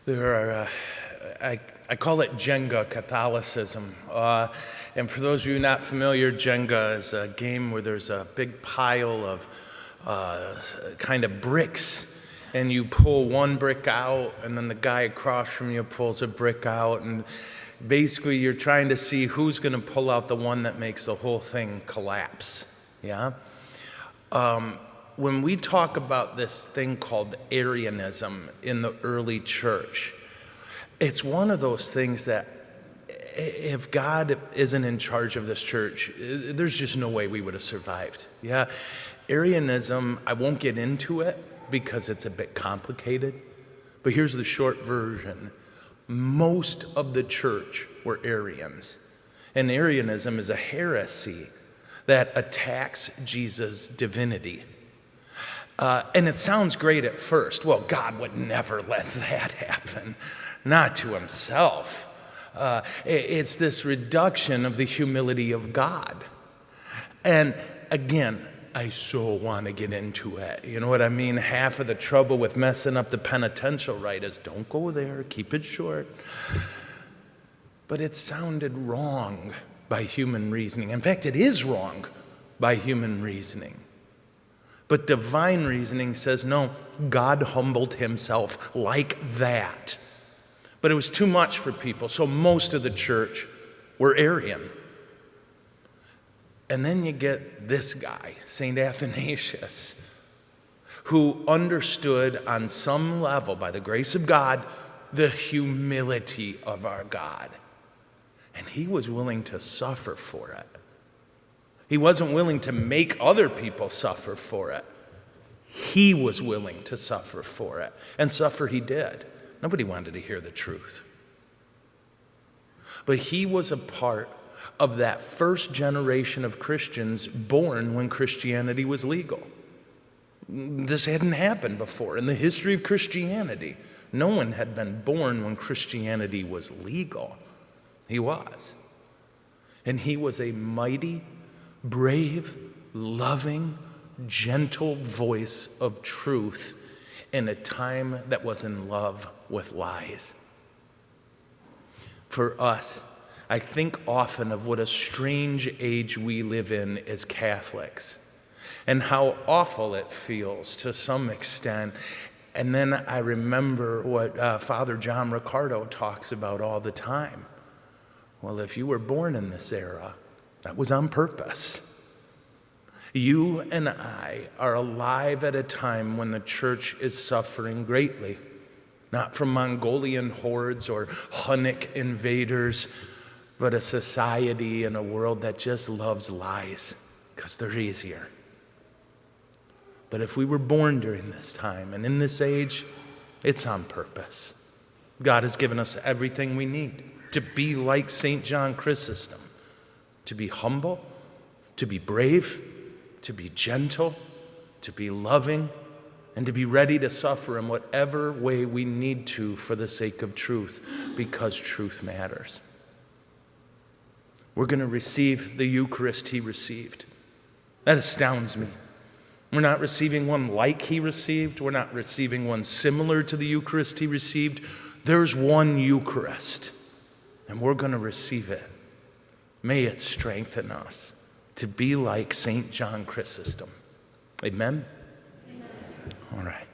There are, I call it Jenga Catholicism. And for those of you not familiar, Jenga is a game where there's a big pile of kind of bricks, and you pull one brick out, and then the guy across from you pulls a brick out, and basically you're trying to see who's going to pull out the one that makes the whole thing collapse. Yeah? When we talk about this thing called Arianism in the early church, it's one of those things that if God isn't in charge of this church, there's just no way we would have survived. Yeah, Arianism, I won't get into it because it's a bit complicated, but here's the short version. Most of the church were Arians, and Arianism is a heresy that attacks Jesus' divinity. And it sounds great at first. Well, God would never let that happen, not to himself. It's this reduction of the humility of God. And again, I so want to get into it. You know what I mean? Half of the trouble with messing up the penitential rite is don't go there, keep it short. But it sounded wrong by human reasoning. In fact, it is wrong by human reasoning. But divine reasoning says, no, God humbled himself like that. But it was too much for people, so most of the church were Arian. And then you get this guy, St. Athanasius, who understood on some level, by the grace of God, the humility of our God. And he was willing to suffer for it. He wasn't willing to make other people suffer for it. He was willing to suffer for it. And suffer he did. Nobody wanted to hear the truth. But he was a part of that first generation of Christians born when Christianity was legal. This hadn't happened before in the history of Christianity. No one had been born when Christianity was legal. He was. And he was a mighty, brave, loving, gentle voice of truth in a time that was in love with lies. For us, I think often of what a strange age we live in as Catholics and how awful it feels to some extent. And then I remember what Father John Riccardo talks about all the time. Well, if you were born in this era, that was on purpose. You and I are alive at a time when the church is suffering greatly, not from Mongolian hordes or Hunnic invaders, but a society and a world that just loves lies because they're easier. But if we were born during this time and in this age, it's on purpose. God has given us everything we need to be like Saint John Chrysostom, to be humble, to be brave, to be gentle, to be loving, and to be ready to suffer in whatever way we need to for the sake of truth, because truth matters. We're going to receive the Eucharist he received. That astounds me. We're not receiving one like he received. We're not receiving one similar to the Eucharist he received. There's one Eucharist, and we're going to receive it. May it strengthen us to be like Saint John Chrysostom. Amen? Amen. All right.